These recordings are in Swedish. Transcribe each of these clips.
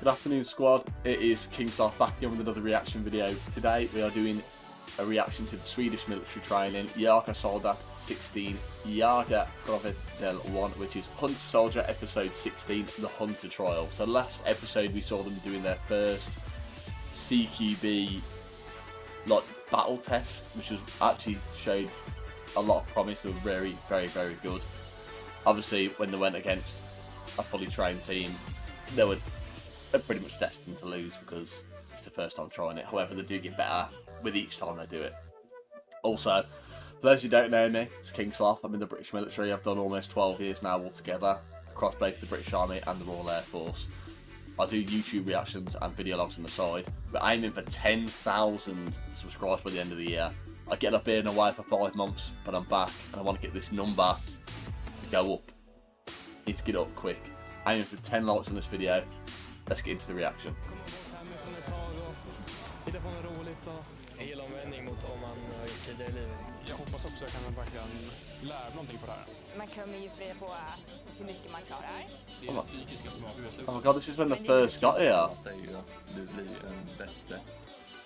Good afternoon, squad. It is King Sloth back again with another reaction video. Today we are doing a reaction to the Swedish military training Jägarsoldat 16 Jägarprovet del 1, which is Hunter Soldier episode 16, the Hunter trial. So last episode we saw them doing their first CQB like battle test, which was actually showed a lot of promise. They were very good. Obviously when they went against a fully trained team, they were pretty much destined to lose because it's the first time trying it. However, they do get better with each time they do it. Also, for those who don't know me, it's King Sloth. I'm in the British military. I've done almost 12 years now altogether, across both the British Army and the Royal Air Force. I do YouTube reactions and video logs on the side. We're aiming for 10,000 subscribers by the end of the year. I get up here and away for 5 months, but I'm back and I want to get this number to go up. Need to get up quick. Aiming for 10 likes on this video. Let's get into the reaction. En helomvändning mot om man har gjort tidigare i livet. Jag hoppas också att jag kan verkligen lära någonting på det här. Man kommer ju få reda på hur mycket man klarar. Det är det psykiska som avgör. Oh my god, this is when the first got here. Säger ju att du blir en bättre.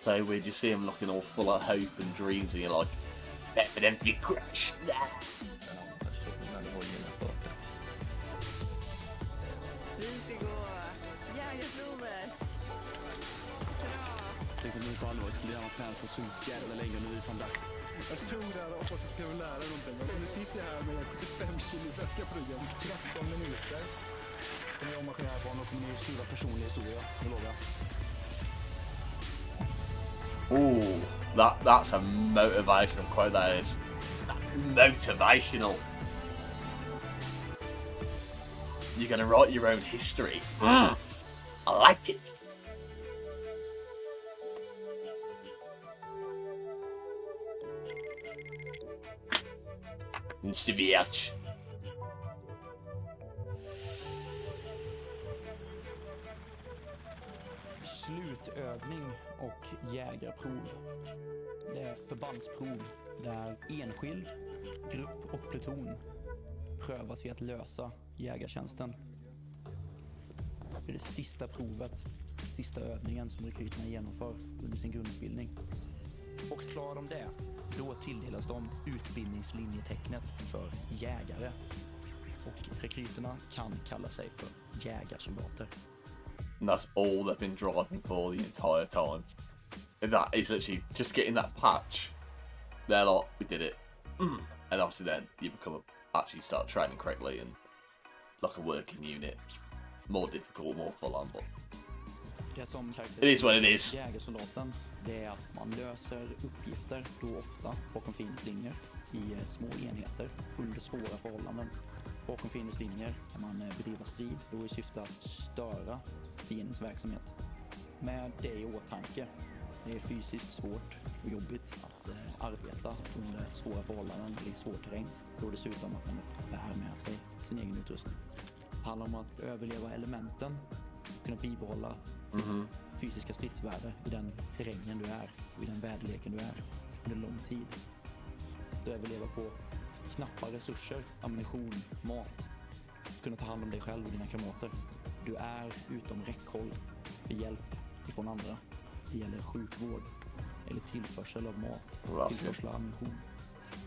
So weird, you see him looking all full of hope and dreams and you're like, better than be crushed. När du har genomfört. Vi ska gå Jägarprovet. Jag tänkte nu på allvar, jag skulle gärna träna på så jävla länge nu ifrån där. Jag stod där och hoppas att jag skulle lära någonting. Och nu sitter jag här med en 75 kilo väska på ryggen. 13 minuter. Kommer jag ommarscha här på och kommer ni skriva personlig historia. Det lovar jag. Ooh, that's a motivational quote, that is. Motivational. You're gonna write your own history. I like it. In Sivierch. Slutövning och jägarprov. Det är ett förbandsprov där enskild, grupp och pluton prövas i att lösa jägartjänsten. Det är det sista provet, sista övningen som rekryterna genomför under sin grundutbildning. Och klarar de det, då tilldelas de utbildningslinjetecknet för jägare. Och rekryterna kan kalla sig för jägarsoldater. And that's all they've been driving for the entire time. And that is literally just getting that patch. They're like, we did it. And obviously then you actually start training correctly and like a working unit. More difficult, more full on, but Det som it is what it is. Jägarsoldaten, det är att man löser uppgifter, då ofta bakom fiendeslinjer, i små enheter under svåra förhållanden. Bakom fiendeslinjer kan man bedriva strid, då i syfte att störa fiendens verksamhet. Med det i åtanke, det är fysiskt svårt och jobbigt att arbeta under svåra förhållanden i svår terräng. Då dessutom att man bär med sig sin egen utrustning. Det handlar om att överleva elementen, kunna bibehålla fysiska stridsvärde i den terrängen du är och i den väderleken du är under lång tid. Att överleva på knappa resurser, ammunition, mat. Kunna ta hand om dig själv och dina kamrater. Du är utom räckhåll för hjälp ifrån andra. Det gäller sjukvård eller tillförsel av mat, tillförsel av ammunition.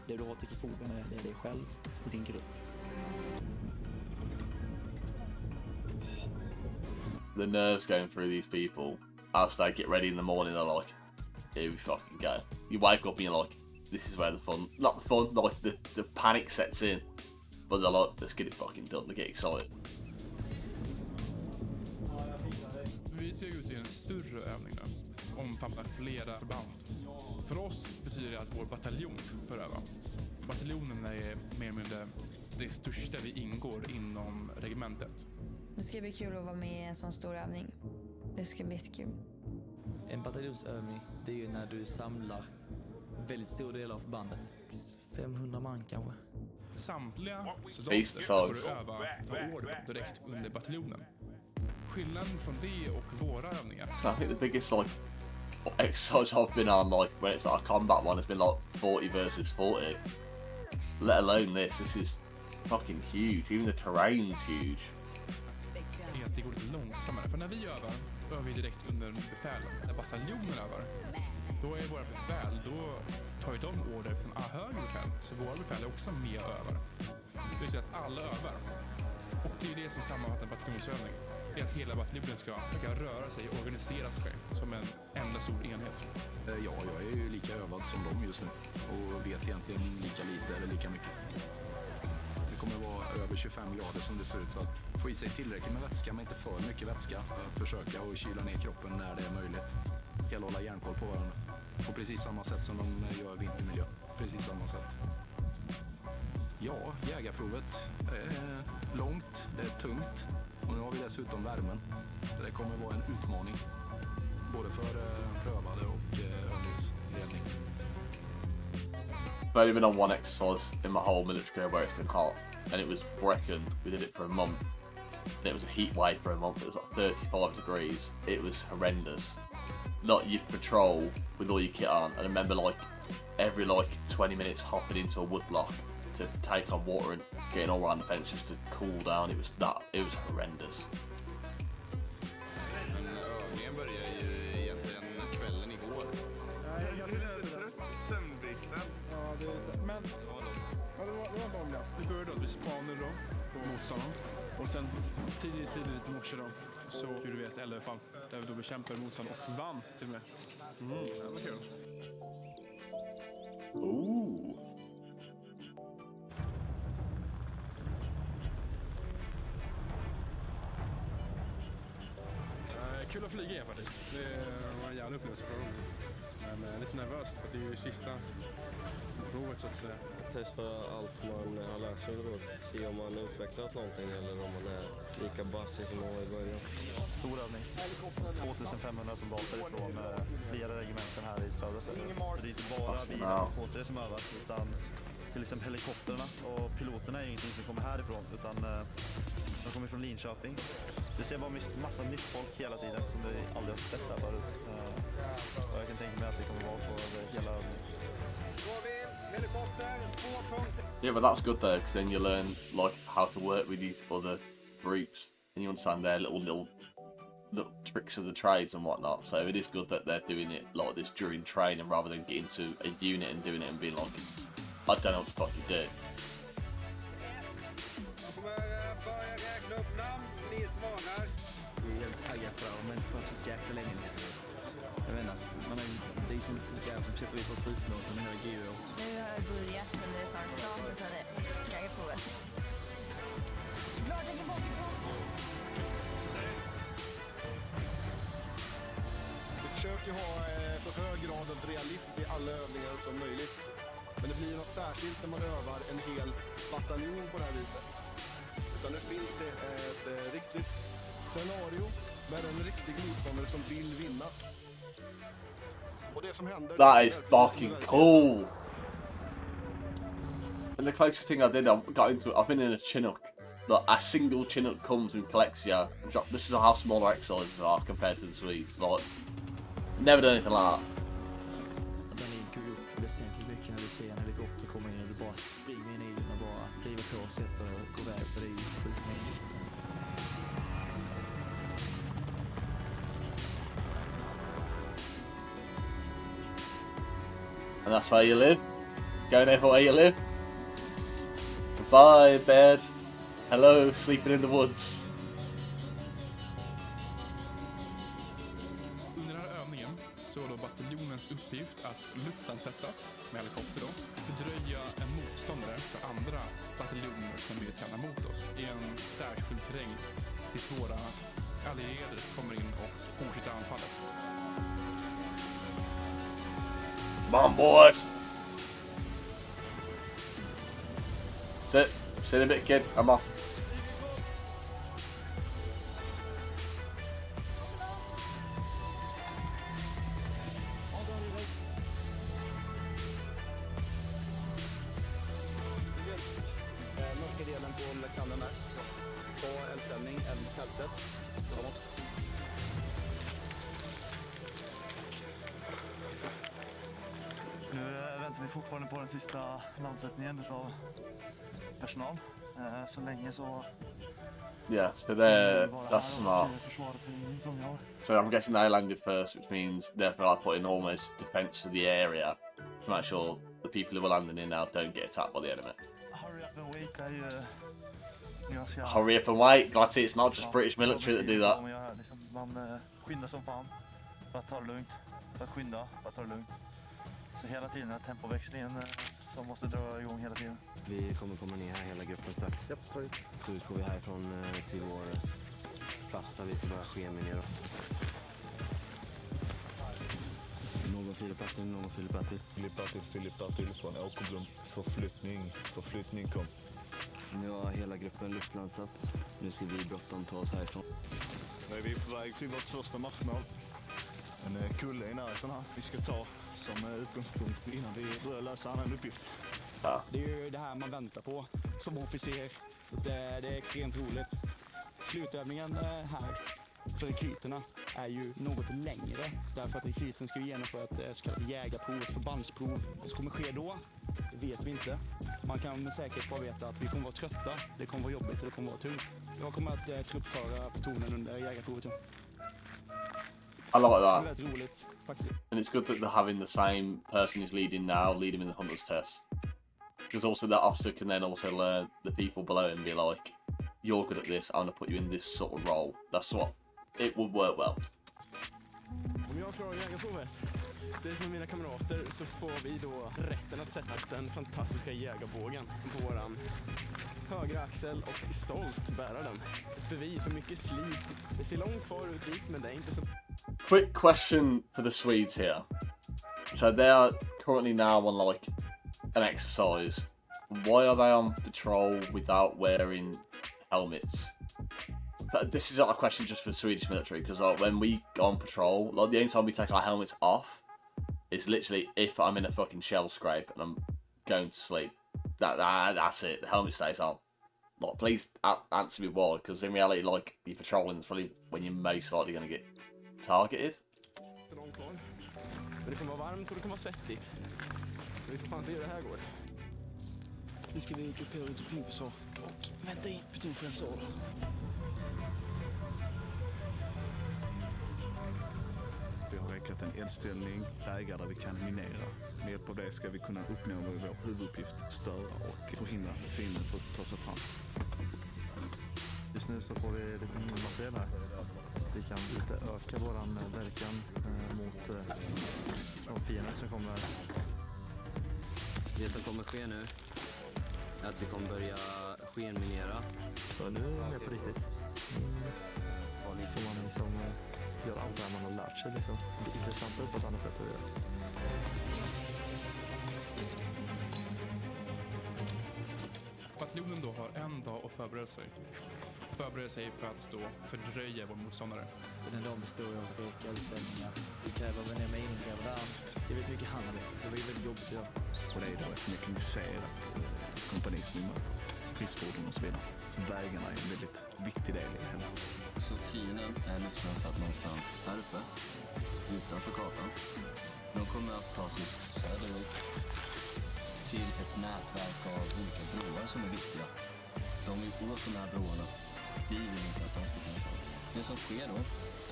Det du har till förfogande är dig själv och din grupp. The nerves going through these people as they get ready in the morning, they're like, here we fucking go. You wake up and you're like, this is where the fun, not the fun, like the panic sets in. But they're like, let's get it fucking done, they get excited. Vi ser ut i en större övning nu. Omfattar flera förband. För oss betyder det att vår bataljon får öva. Bataljonen är mer eller mindre det största vi ingår inom regementet. Det ska bli kul att vara med i en sån stor övning. Det ska bli jättekul. En bataljonsövning, det är ju när du samlar väldigt stor del av förbandet. 500 man kanske. Samtliga soldater får öva ta order direkt under bataljonen. Skillnaden från det och våra övningar. I think the biggest like exercise I've been on, like when it's like a combat one, has been like 40 versus 40. Let alone this is fucking huge. Even the terrain's huge. Är att det går lite långsammare. För när vi övar vi direkt under befälen. När bataljonen övar, då är våra befäl, då tar ju de order från högre befäl. Så våra befäl är också med och övar. Det vill säga att alla övar. Och det är det som sammanfattar en bataljonsövning. Det är att hela bataljonen ska röra sig och organisera sig som en enda stor enhet. Ja, jag är ju lika övad som dem just nu och vet egentligen lika lite eller lika mycket. Det kommer att vara över 25 grader som det ser ut, så att få i sig tillräckligt med vätska men inte för mycket vätska. Försöka att kyla ner kroppen när det är möjligt. Hela hålla järnkoll på varandra. På precis samma sätt som de gör vintermiljö. Precis samma sätt. Ja, jägarprovet är långt, det är tungt och nu har vi dessutom värmen. Så det kommer vara en utmaning. Både för prövade och övningsledning. I've only been on one exercise in my whole military career where it's been hot, and it was Brecon. We did it for a month, and it was a heat wave for a month. It was like 35 degrees. It was horrendous. Like you patrol with all your kit on, and I remember like every 20 minutes hopping into a woodblock to take on water and getting all around the fence just to cool down. It was horrendous. Övningen började ju egentligen kvällen igår. Jag är lite trött. Sömnbristen. Ja, men det var långt. Vi började då med spaner då på motståndaren. Och sen tidigt i morse då så gjorde vi ett eldöverfall där vi då bekämpade motståndaren och vann till och med. Det var kul. Ooh. Kul att flyga igen faktiskt. Det var en jävla upplevelse för dem. Men lite nervöst för det är ju sista provet så att säga. Testa allt man har lärt sig då. Se om man utvecklas någonting eller om man är lika bassig som man var i början. Stor övning. 2500 soldater från flera regementen här i södra Sverige. Det är inte bara vi helikoptrar som övas utan till exempel helikopterna och piloterna är ingenting som kommer härifrån utan de kommer från Linköping. Du ser bara massa nytt folk hela tiden som vi aldrig har sett där förut. Och jag kan tänka mig att det kommer vara så över hela övningen. Yeah, but that's good though, because then you learn like how to work with these other groups, and you understand their little tricks of the trades and whatnot. So it is good that they're doing it like this during training, rather than getting to a unit and doing it and being like, I don't know what the fuck you do. Vi är helt taggade på det här, men det var så jäkla länge. Jag vet inte, det är som jävla som sitter vi på slutnoten med hela GU. Nu har jag börjat, men det är snart klart och sen är det Jägarprovet. Vi försöker ha så hög grad av realism i alla övningar som möjligt. Men det blir något särskilt när man övar en hel bataljon på det här viset. Utan nu finns det ett riktigt scenario med en riktig motståndare som vill vinna. Och det som händer... That is fucking cool! And the closest thing I did, I've been in a Chinook. Like, a single Chinook comes and collects you. This is how small our exercises are compared to the Swedes. Like, never done anything like that. Adrenalin går upp väsentligt mycket när du ser en helikopter komma in och du bara springer in i den och bara kliver på och sätter och går iväg, för det är ju sjukt mängdigt. And that's where you live. Going over where you live. Goodbye, bed. Hello, sleeping in the woods. Under den här övningen så var då bataljonens uppgift att luftlandsättas med helikopter då, fördröja en motståndare för andra bataljoner som vill träna mot oss i en särskild terräng tills våra allierade kommer in och fortsätter anfallet. Come on, boys. Sit a bit, kid. I'm off. Norska delen på kanten där. Ta eldställning, eldfältet. Nu väntar vi fortfarande på den sista landsättningen av personal. Så länge så Yeah, so that's smart. So I'm guessing they landed first, which means therefore I put in almost defence for the area to make sure the people who are landing in now don't get attacked by the enemy. Hurry up and wait. Glad to see it's not just British military that do that. Så hela tiden är tempoväxlingen som måste dra igång hela tiden. Vi kommer komma ner här hela gruppen strax. Japp, ta ut. Så utgår vi härifrån till vår plats där vi ska börja skenminera. Någon Filippatil, någon Filippatil. Filippatil från Åkerblom. Förflyttning kom. Nu har hela gruppen luftlandsats. Nu ska vi bråttom ta oss härifrån. Nu är vi på väg till vårt första marschmål. En kulle i närheten här vi ska ta som utgångspunkt innan vi börjar lösa annan uppgift. Ja. Det är ju det här man väntar på som officer. Det är extremt roligt. Slutövningen här för rekryterna är ju något längre. Därför att rekryten ska genomföra ett så kallat jägarprov, ett förbandsprov. Vad som kommer ske då, det vet vi inte. Man kan med säkerhet bara veta att vi kommer vara trötta, det kommer vara jobbigt och det kommer vara tungt. Jag kommer att truppföra plutonen under jägarprovet. I like that. Det är väldigt roligt, faktiskt. And it's good that they're having the same person who's leading now lead him in the hunter's test. Because also that officer can then also learn the people below him and be like, you're good at this, I'm going to put you in this sort of role. That's what, it would work well. Om jag klarar jägarprovet, det är som med mina kamrater, så får vi då rätten att sätta den fantastiska jägarbågen på våran högra axel och stolt bära den. Ett bevis för mycket slit. Det ser långt kvar ut dit, men det är inte så... Quick question for the Swedes here. So they are currently now on like an exercise. Why are they on patrol without wearing helmets? But this is not a question just for the Swedish military, because like, when we go on patrol, like the only time we take our helmets off is literally if I'm in a fucking shell scrape and I'm going to sleep. That's it. The helmet stays on. Like, please answer me why, because in reality, like, you're patrolling is probably when you're most likely going to get targeted. Men det kommer vara varmt och det kommer vara svettigt. Vi får fan se hur det här går. Nu ska vi gruppera ut ett flygförsvar och vänta in pluton för en sal. Vi har räknat en eldställning, lägar där vi kan minera. Med hjälp av det ska vi kunna uppnå vår huvuduppgift, störa och förhindra fienden från att ta sig fram. Just nu så får vi lite ny material här. Vi kan lite öka våran verkan mot de fiender som kommer. Det som kommer ske nu är att vi kommer börja skenminera. Så nu är det på riktigt. Får man liksom göra allt det man har lärt sig liksom. Det är intressant på ett annat sätt att göra. Bataljonen då har en dag att förbereda sig. Förbereda sig för att då fördröja vår motståndare. Den dagen består av eldställningar. Vi kräver väl ner med ingrävda. Det är väldigt mycket handarbete, så det är väldigt jobbigt att göra. Och det är då ett mekaniserat kompanisnummer, stridsfordon och så vidare. Så vägarna är en väldigt viktig del i det hela. Så fienden är luftlandsatt någonstans här uppe, utanför kartan. De kommer att ta sig söderut till ett nätverk av olika broar som är viktiga. De vill åt de här broarna. Vi vill inte att de ska kunna ta. Det som sker då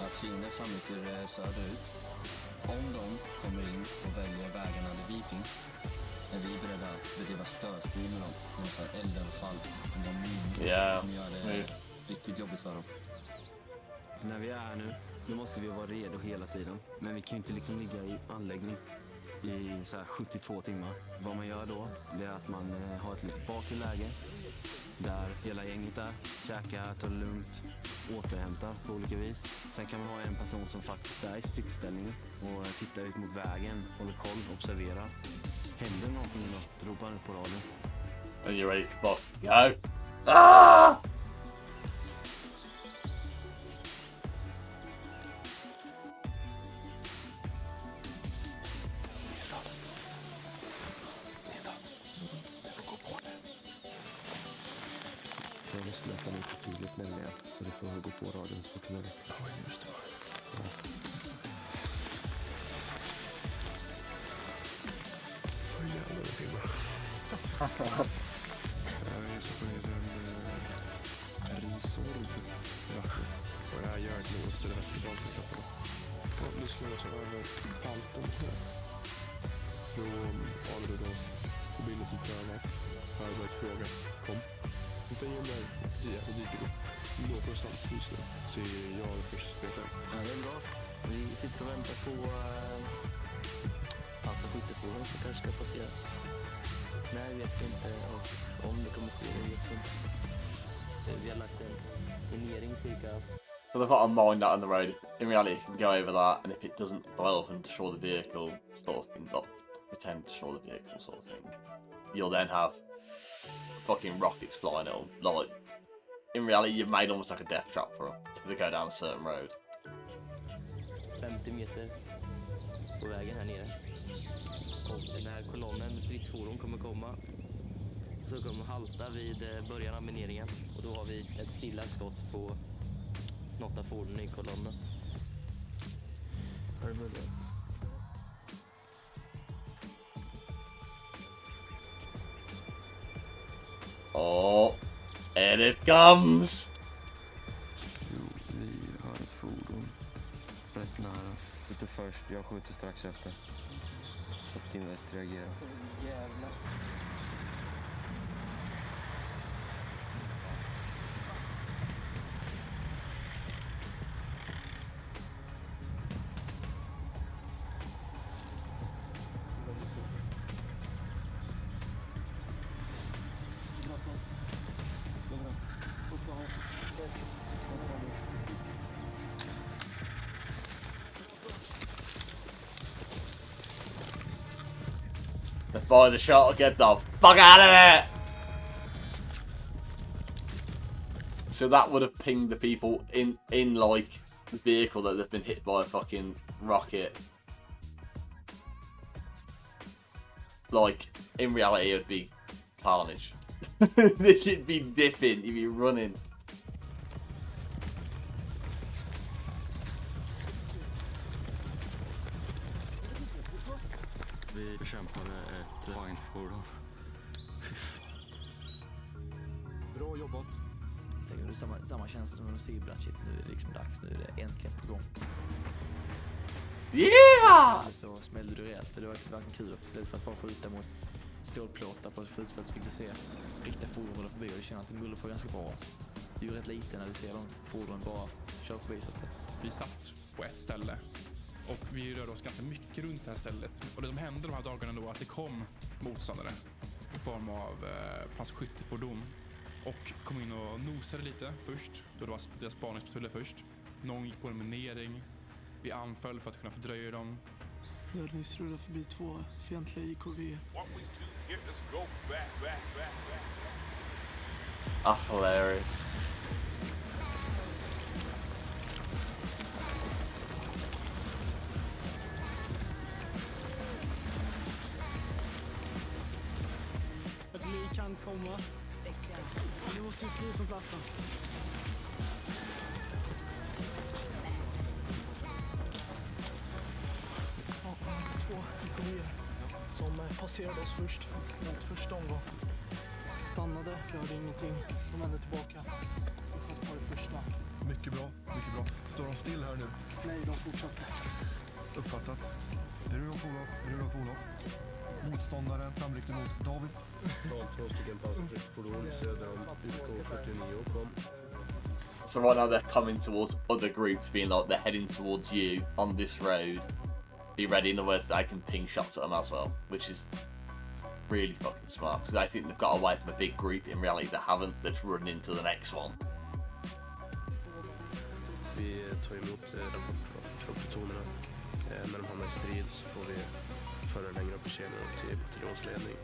är att fienden framrycker söderut. Om de kommer in och väljer vägarna där vi finns, är vi beredda att bedriva störstrid med dem. Ungefär eldöverfall. Som gör det riktigt jobbigt för dem. När vi är här nu, då måste vi vara redo hela tiden. Men vi kan ju inte liksom ligga i anläggning i så här 72 timmar. Vad man gör då, det är att man har ett lite bakre läge där hela gänget är, käkar, tar det lugnt, återhämtar på olika vis. Sen kan man ha en person som faktiskt är i stridsställning och tittar ut mot vägen, håller koll, observerar. Händer någonting då, ropar han ut på radion. And you're ready to block. Go! Ah! Jag måste lätta lite tydligt nämligen, så det får gå på radion så fort möjligt. Ja, just det. Jävlar, det filmar. Jag är så på en risor. det här totalkroppen. Ja, nu ska jag köra över halten här. Då har du då förbindelsen prövas. Förberett fråga. Kom. Hitta in där och dyker upp. Någonstans just nu. Så är jag först spelare. Ja, det är bra. Vi sitter och väntar på alltså skyttefordon som kanske ska passera. Nej, vi vet inte om det kommer ske. Vi har lagt en minering cirka. So they've got to mine that on the road. In reality, you can go over that, and if it doesn't blow up and destroy the vehicle, sort of thing, not pretend to destroy the vehicle, sort of thing, you'll then have fucking rockets flying at them. Like, in reality, you've made almost like a death trap for them if they go down a certain road. 50 meter på vägen här nere. Och när kolonnen med stridsfordon kommer komma så kommer halta vid början av mineringen. Och då har vi ett stilla skott på något av fordonen i kolonnen. Har du möjlighet? Oh, and it comes! Jo, vi har ett fordon rätt nära. Skjuter först, jag skjuter strax efter. Och din väst reagerar. Jävlar. The boy, the shot will get the fuck out of it! So that would have pinged the people in like the vehicle that they've been hit by a fucking rocket. Like, in reality, it would be carnage. This should be dipping, you'd be running. Vi bekämpade ett pointfordon. Bra jobbat. Det är samma känsla som när de ser att shit, nu är det liksom dags, nu är det äntligen på gång. Yeah! Så smällde du rejält. Det var verkligen kul att istället för att bara skjuta mot stålplåtar på ett skjutfält så fick du se riktiga fordon rulla förbi och du känner att det muller på ganska bra. Alltså. Det är ju rätt lite när du ser de fordonen bara kör förbi så att säga. Vi satt på ett ställe och vi rörde oss ganska mycket runt det här stället. Och det som hände de här dagarna då att det kom motståndare i form av passkyttefordon och kom in och nosade lite först. Då det var deras spaningspatruller först. Någon gick på en minering. Vi anföll för att kunna fördröja dem. Jag hade nyss rullat förbi 2 fientliga IKV. Ah, hilarious. Ett lik kan komma. Nu måste vi fly från platsen. Som passerade oss först mot första omgång. Stannade, rörde ingenting. De vände tillbaka. Och var det första. Mycket bra, mycket bra. Står de still här nu? Nej, de fortsatte. Uppfattat. Är du Olof? Motståndaren framryckte mot David. 2 stycken pansarfordon söder om UK49 och kom. So right now they're coming towards other groups, being like they're heading towards you on this road. Be ready, in other words, they can ping shots at them as well, which is really fucking smart because I think they've got away from a big group. In reality, they haven't. That's running into the next one. Vi tar emot rapport från plutonerna. När de hamnar i strid så får vi föra längre upp i kedjan till bataljonsledning.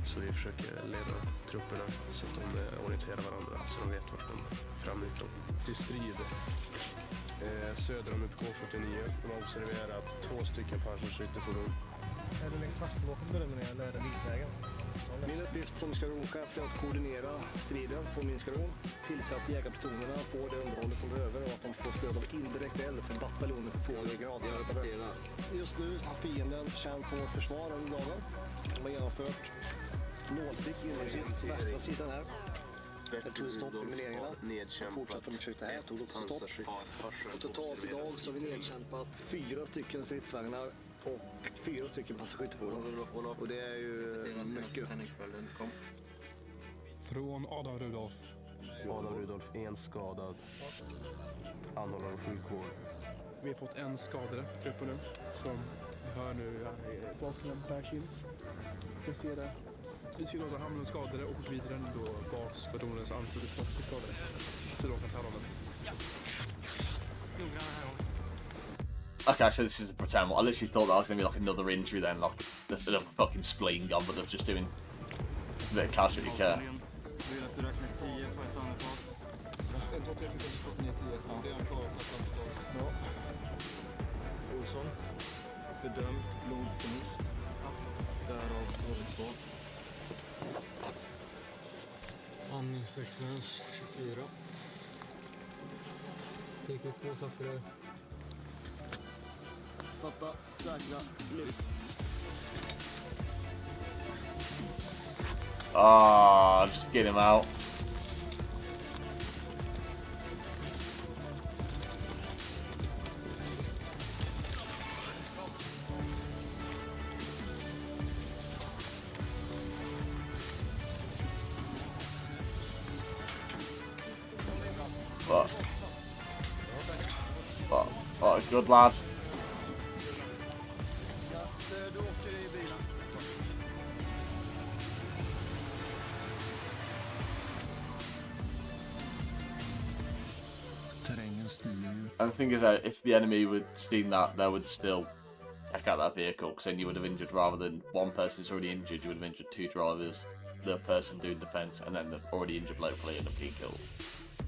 Så vi försöker leda trupperna så att de orienterar varandra så de vet vart de framrycker till strid. Söder om UK49. De har observerat 2 stycken pansarskyttefordon. Är det längs vattenvapenbedömningen eller är det likvägen? Min uppgift som skvadronchef är att koordinera striden på min skvadron. Tillse att jägarplutonerna får det underhållet de behöver och att de får stöd av indirekt eld för bataljoner för frågor grader. Just nu har fienden känt på vårt försvar under dagen. De har genomfört nålstick in i västra sidan här. Jag tog stopp i mineringarna och fortsatte de försökte här, tog också stopp. Och totalt idag så har vi nedkämpat 4 stycken stridsvagnar och 4 stycken passagerarfordon. Och det är ju mycket. Från Adam Rudolf. Adam Rudolf, en skadad. Anhållande sjukvård. Vi har fått en skadade gruppen nu. Som vi hör nu bakom bärs in. Jag ser det. Vi ska låta hamnen skadade och gå vidare då basskvadronens ansiktsplats ska skadade. Så då kan ta dem. Noggranna här. Okay, so this is a pretend one. I literally thought that was going to be like another injury then, like the fucking spleen gone, but they're just doing a bit of casualty care. Olsson, bedömd blodförlust. Därav HV2. Andningsfrekvens 24. Teknik 2 saker. Fatta, säkra, lyft. Ah, just get him out. Oh, good lad. And the thing is that if the enemy would seen that, they would still take out that vehicle, because then you would have injured, rather than one person who's already injured, you would have injured 2 drivers, the person doing defense, and then the already injured locally and the being killed.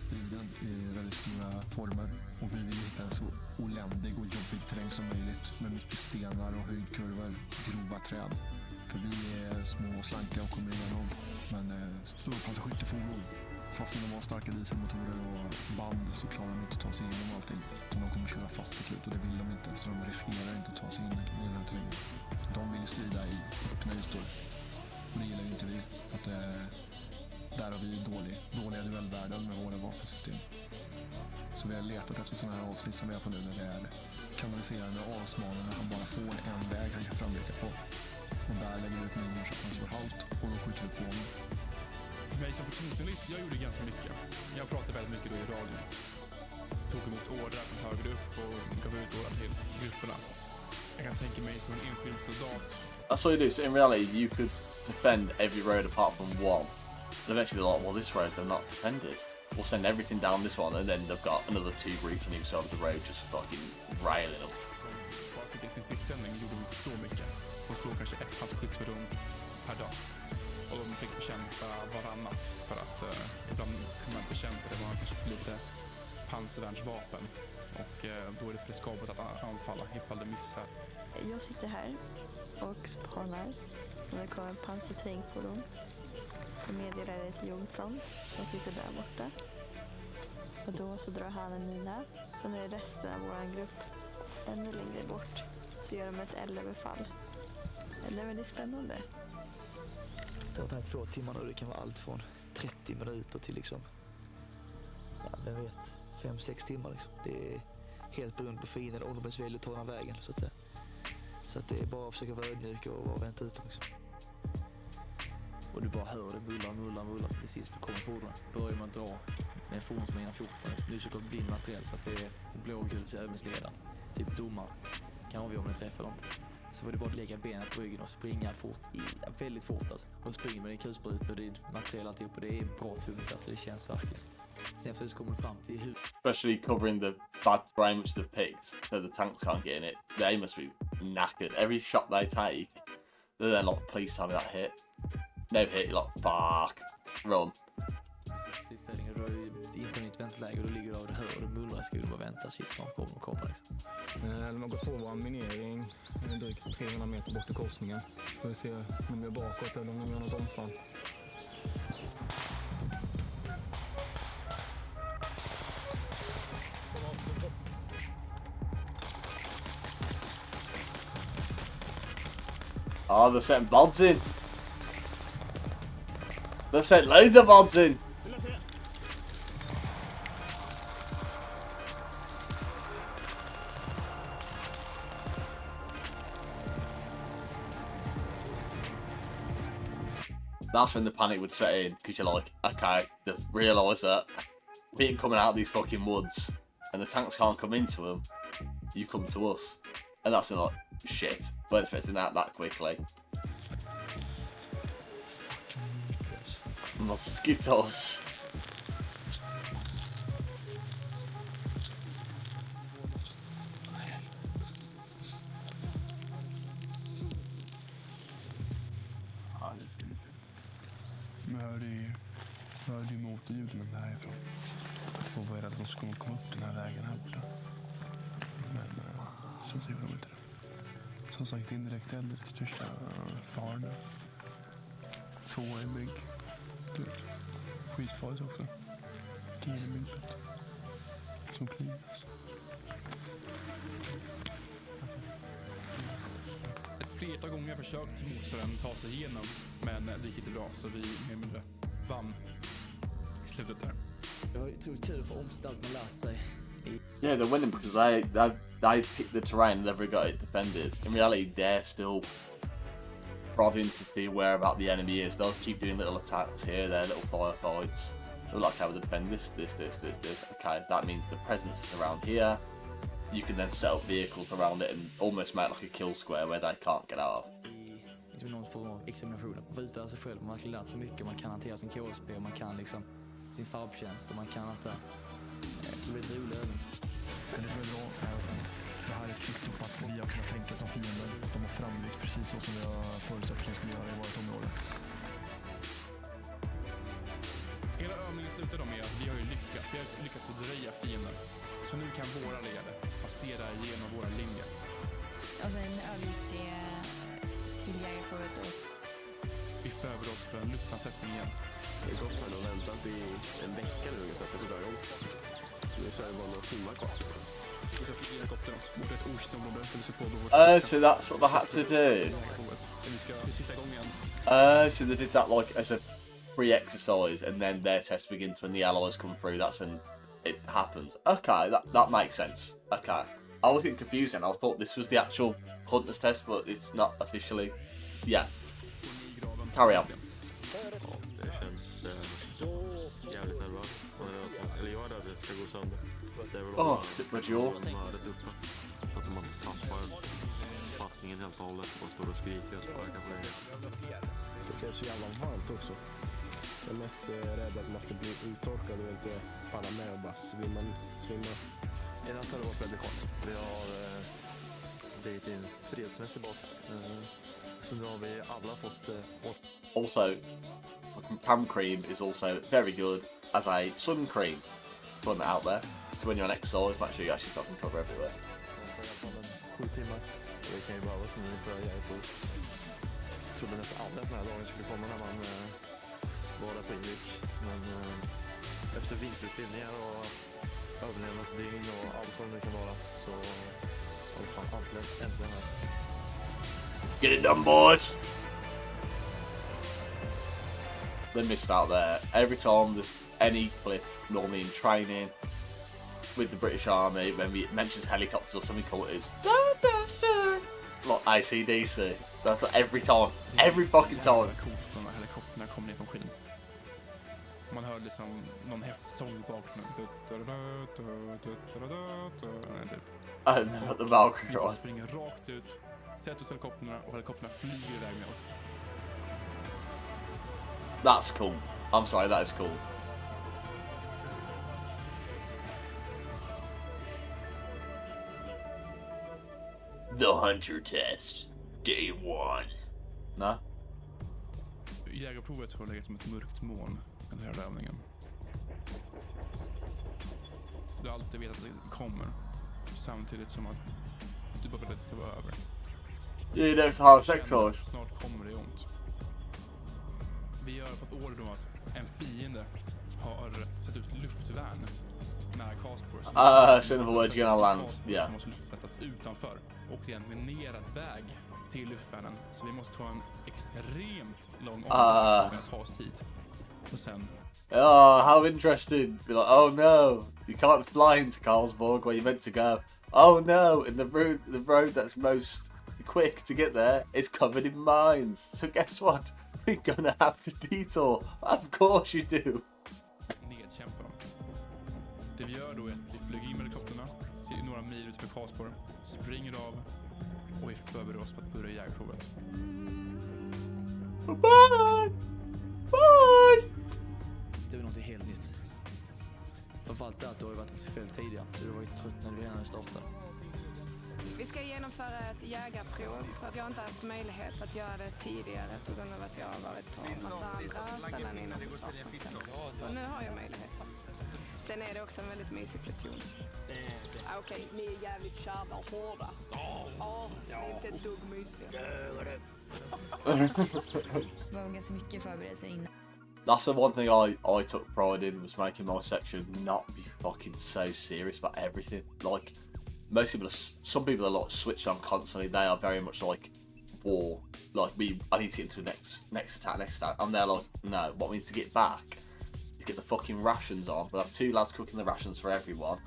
Striden i väldigt stora former och vi vill hitta en så oländig och jobbig terräng som möjligt med mycket stenar och höjdkurvor, grova träd. För vi är små och slanka och kommer igenom, men stora passagerarfordon. Fast de har starka dieselmotorer och band så klarar de inte att ta sig igenom allting. De kommer köra fast till slut och det vill de inte, så de riskerar inte att ta sig in i den terrängen. De vill strida i öppna ytor. Och det gillar ju inte vi. Att, där har vi dåliga duellvärden med våra vapensystem. Så vi har letat efter sådana här avsnitt som vi är på nu, när det är kanaliserande avsmalande när han bara får en väg han kan framblicka på. Och där lägger vi ut minor så att han slår halt och då skjuter vi på honom. Mig som platoonlist, jag gjorde ganska mycket. Jag pratade väldigt mycket då i radion. Tog emot order från högre upp och gav ut order till grupperna. Jag kan tänka mig som en enskild soldat. That's what you do. So in reality, you could defend every road apart from one. But eventually they're like, well, this road they're not defended. We'll send everything down this one, and then they've got another 2 groups on each side of the road just fucking railing them. Som stridsställning gjorde vi inte så mycket. De stod kanske ett passagerarfordon per dag. Och de fick bekämpa varannat för att ibland kunde man bekämpa det var kanske lite pansarvärnsvapen. Och då är det riskabelt att anfalla ifall det missar. Jag sitter här och spanar. Och det kommer en pansarterrängfordon. Jag meddelar det till Jonsson som sitter där borta. Och då så drar han en mina. Sen är resten av vår grupp ännu längre bort. Så gör de ett eldöverfall. Men det är spännande. Det har tagit 2 timmar och det kan vara allt från 30 minuter till liksom, ja, vem vet, 5-6 timmar liksom. Det är helt beroende på fienden om de väljer att ta den vägen så att säga. Så att det är bara att försöka vara ödmjuk och vänta ut liksom. Och du bara hör det mullrar så till sist kommer fordonet. Börjar man dra med en fordonsmina 14. Nu såklart blind materiell så att det är så blågul så övningsledaren. Typ domar kan avgöra om det träffar eller inte. Så var det bara att lägga benet på ryggen och springa fort, väldigt fort alltså. Och springer med din kulspruta och din material alltihop och det är bra tungt alltså, det känns verkligen. Sen efter så kommer du fram till hur... Especially covering the bad terrain which they've picked, so the tanks can't get in it. They must be knackered. Every shot they take, they're then like, please tell me that hit. No hit, you're like, fuck, run. Stridsställningen rör ju inte nytt väntläge och då ligger du och hör och du mullrar i skolan och bara väntar shit snart kommer liksom. De har gått på vår minering drygt 300 meter bort i korsningen. Får vi se om de är bakåt eller om de gör något omfall. Oh, they're setting bods in. They've set loads of bods in. That's when the panic would set in, because you're like, okay, they've realised that being coming out of these fucking woods and the tanks can't come into them, you come to us. And that's not shit. We're expecting that quickly. Mosquitoes. Jag hörde ju motorljuden härifrån. Och var rädd att de skulle komma upp den här vägen här borta. Men så gjorde de inte det. Som sagt, indirekt eld är det största faran. 2 i bygg. Skitfarligt också. 10 i byggbett. Som klinas. Ett flertal gånger försökte motståndaren ta sig igenom, men det gick inte bra, så vi mer mindre vann i slutet där. Det var otroligt kul att få omsätta allt man lärt sig. Yeah, they're winning because they picked the terrain and they've got it defended. In reality, they're still prodding to see where about the enemy is. They'll keep doing little attacks here, there, little firefights. They're like, how would they defend this. Okay, that means the presence is around here. You can then set up vehicles around it and almost make like a kill square where they can't get out of. I någon form av examination. Man får utvärdera sig själv, man har lärt sig mycket. Man kan hantera sin KSP, man kan liksom sin farbtjänst och man kan allt det. Så det blir ett roligt övning. Men det som är bra är att det här är kvitto på att vi har kunnat tänka som fiender. De har framlyft precis så som vi har förutsatt att de skulle göra i vårt område. Hela övningen slutar då med att vi har ju lyckats. Vi har lyckats fördröja fienden. Så nu kan våra ledare passera igenom våra linjer. Alltså en övergiftig till Jägarprovet och Vi förbereder oss för en luftlandsättning igen. Det är gott att väntat i en vecka nu ungefär för att dra igång. Nu så är det bara några timmar kvar. Vi ska flyga helikopter mot ett okänt område för att se på vårt... So that's what they had to do. Vi ska sista gången igen. So they did that like as a pre-exercise, and then their test begins when the allies come through. That's when it happens. Okay, that makes sense. Okay, I was getting confused and I thought this was the actual Hunter's test, but it's not officially. Yeah. Carry on. Det känns jävligt nervöst. Eller jag är rädd att det ska gå sönder. Det är väl mördet uppe. Så att man tappar fattningen helt och hållet och står och skriker och sparkar på det. Det känns så jävla varmt också. Jag är mest rädd att man ska bli uttorkad och inte falla med och bara svimma. I natt har det varit väldigt skönt. Vi har blivit in fredsmässig bas. Så nu har vi alla fått Also, palm cream is also very good as a sun cream. Putting it out there. So when you're on exercise, make sure you actually got some cover everywhere. 7 timmar. Det kan ju bara vara som vi börjar Jägarprovet. Jag trodde nästan aldrig att den här dagen skulle komma när man var där på Invik. Men efter vinterutbildningar och överlevnadsdygn och allt som det kan vara så har vi fan äntligen här. Get it done, boys! They missed out there. Every time there's any clip, normally in training with the British Army, when we mentions helicopters or something called it is like AC/DC. That's what every time. Every fucking time. Helikopterna kom ner från skyn. Man hörde liksom någon häftig sång i bakgrunden. And then at the Valkyrie. Vi springer rakt ut, sätter oss helikopterna och helikopterna flyger iväg med oss. That's cool. I'm sorry, that is cool. The Hunter Test, Day 1. No? Jägarprovet har legat som ett mörkt moln den här övningen. Du har alltid vetat att det kommer, samtidigt som att du bara vet att det ska vara över. Det är det som har 6 år. Snart kommer det ont. Vi har fått order om att en fiende har satt ut luftvärn nära Karlsborg. So in other words, you're gonna land, yeah. Måste sättas utanför och det är en minerad väg till luftvärnen. Så vi måste ta en extremt lång omväg för att ta oss hit. Och sen... Oh, how interesting. Be like, oh no, you can't fly into Karlsborg where you're meant to go. Oh no, and the road that's most quick to get there is covered in mines. So guess what? We're gonna have to detour. Of course you do. Nedkämpa dem. Det vi gör då är att vi flyger in med helikopterna, ser några mil ut för Karlsborg, springer av och vi förbereder oss för att börja jägarprovet. Bye! Bye! Det var något helt nytt. Framförallt att det har ju varit ett fält tidigare, så det var ju trött när vi redan startade. Vi ska genomföra ett jägarprov för att jag inte haft möjlighet att göra det tidigare på grund av att jag har varit på en massa andra ställen inom Försvarsmakten. Så nu har jag möjlighet. Sen är det också en väldigt mysig pluton. Okej, ni är jävligt kärva och hårda. Ja, ni är inte ett dugg mysiga. Det var ganska mycket förberedelser innan. That's the one thing I took pride in, was making my section not be fucking so serious about everything. Like, most people some people are like switched on constantly. They are very much like war. Like, I need to get into the next attack. And they're like, no, what we need to get back is get the fucking rations on. We'll have 2 lads cooking the rations for everyone.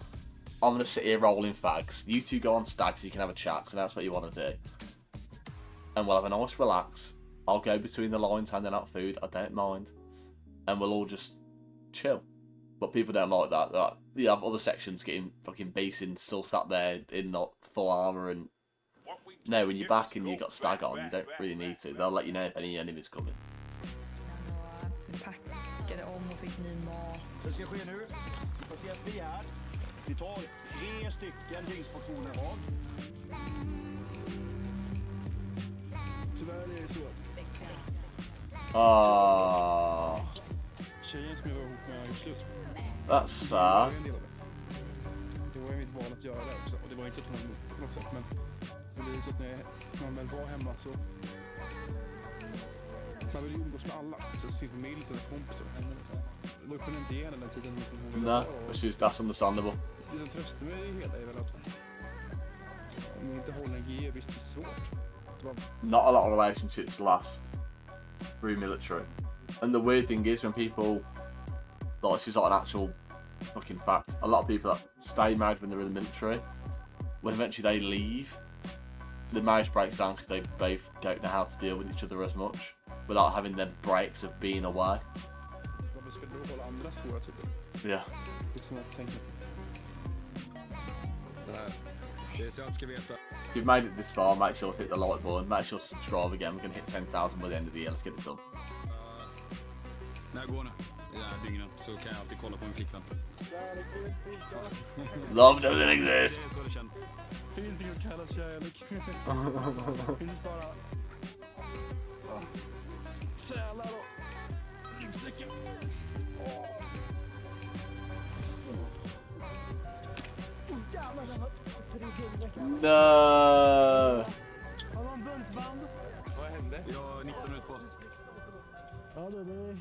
I'm gonna sit here rolling fags. You 2 go on stag so you can have a chat, so that's what you want to do. And we'll have a nice relax. I'll go between the lines handing out food, I don't mind. And we'll all just chill. But people don't like that. You have other sections getting fucking basing, still sat there in not full armour and... No, when you're back and you got stag on, you don't really need to. They'll let you know if any enemies coming. Vi packade om och fick ny mat. Det ska ske nu. Speciellt vi här. Vi tar 3 stycken dygnsportioner av. Tyvärr är det så Ah, Tjejen som jag var ihop med har gjort slut. that's sad. Det var ju mitt val att göra det också. Och det var inte att hon på något sätt. Men det blir så att när man väl var hemma så... Man vill ju umgås med alla. Så sin familj, sina kompisar och henne. Då kunde inte ge henne den tiden som hon ville No, ha. that's understandable. Det som tröstar mig i hela är väl att om inte håller en G, visst det är svårt. Not a lot of relationships last through military. And the weird thing is when people, like, this is like an actual fucking fact, a lot of people that stay married when they're in the military, when eventually they leave, the marriage breaks down because they both don't know how to deal with each other as much without having their breaks of being away. Varför ska du hålla andra svåra typer? Yeah. Det är som jag tänker. Det är så jag ska veta. If you've made it this far, make sure to hit the like button, make sure to subscribe again. We're going to hit 10,000 by the end of the year. Let's get it done. När jag går nu, i det här dygnet, så kan jag alltid kolla på min flickvän. Love doesn't exist. Det är så det känns. Det finns inget kallas kärlek. Det finns bara... Sälar och... ryggsäcken. No. Har man buntband? Vad hände? Jag har 19 minuter på oss. Ja, det är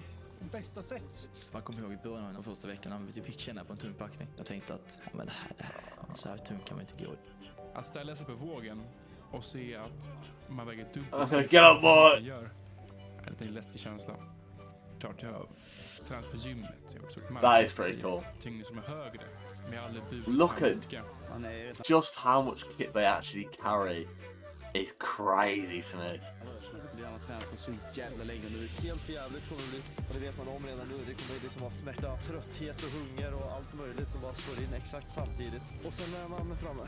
bästa sätt. Man kommer ihåg i början av de första veckorna när vi fick känna på en tung packning. Jag tänkte att ja, men så här tung kan man inte gå. Att ställa sig på vågen och se att man väger dubbelt Get up, boy! gör en lite läskig känsla. Klart jag har tränat på gymmet. That is pretty cool. Tyngder som är högre. Med alla bud. Look at just how much kit they actually carry. Is crazy to me. Jag har tränat på så jävla länge nu. Helt för jävligt kommer det bli. Och det vet man om redan nu. Det kommer liksom vara smärta, trötthet och hunger och allt möjligt som bara slår in exakt samtidigt. Och sen när man är framme.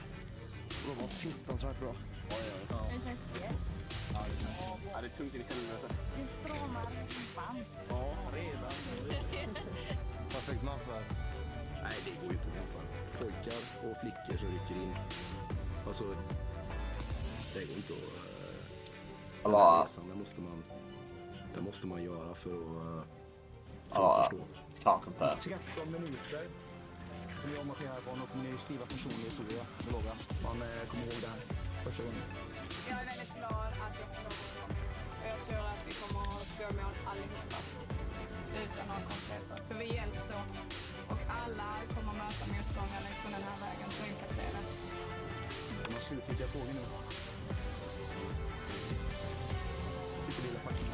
Då var fruktansvärt bra. Ja, det är tungt i helvete. det stramar band. Ja, redan. Perfekt nattväg. Nej, det går ju inte. Pojkar och flickor som rycker in. Alltså, det går inte att... Det måste man göra för att förstå. Can't compare. 13 minuter. Som jag marscherar på och kommer ni skriva personlig historia med loggan. Man kommer ihåg det här första gången. Jag är väldigt glad att jag får lov att och jag tror att vi kommer att ha spårmål allihopa. Utan några konstigheter. För vi hjälps åt. Och alla kommer att möta motståndare längs på den här vägen. Så enkelt är det. Man slutgiltiga frågor nu. Lite lilla packen.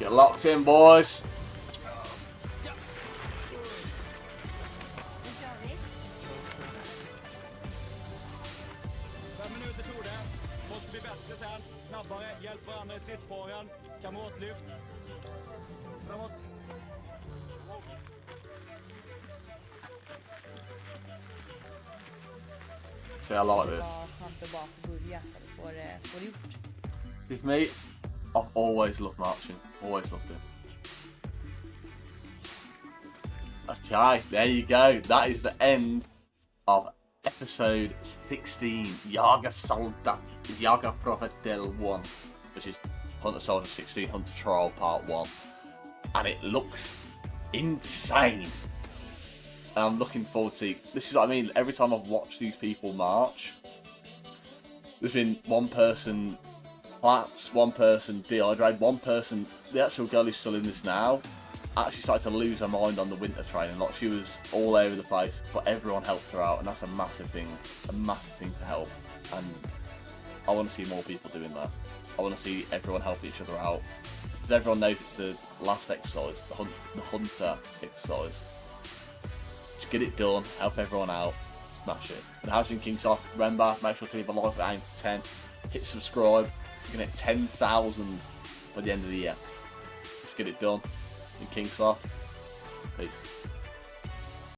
Get locked in, boys. snabbare, hjälp varandra i stridsspåren, kamratlyft. Framåt. See, I like this. Skönt att bara få börja så att vi får det gjort. With me, I've always loved marching. Always loved it. Okay, there you go. That is the end of episode 16, Jägarsoldat, Jägarprovet del 1, which is Hunter Soldier 16, Hunter Trial Part 1. And it looks insane. And I'm looking forward to, this is what I mean, every time I've watched these people march, there's been one person collapse, one person dehydrated, one person, the actual girl who's still in this now, actually started to lose her mind on the winter training. Like, she was all over the place, but everyone helped her out, and that's a massive thing to help. And I want to see more people doing that. I want to see everyone help each other out, because everyone knows it's the last exercise, the hunter exercise. Just get it done, help everyone out, smash it. And it has been King Sloth. Remember, make sure to leave a like, aim for 10, hit subscribe. We're gonna hit 10,000 by the end of the year. Let's get it done. King Sloth. Peace.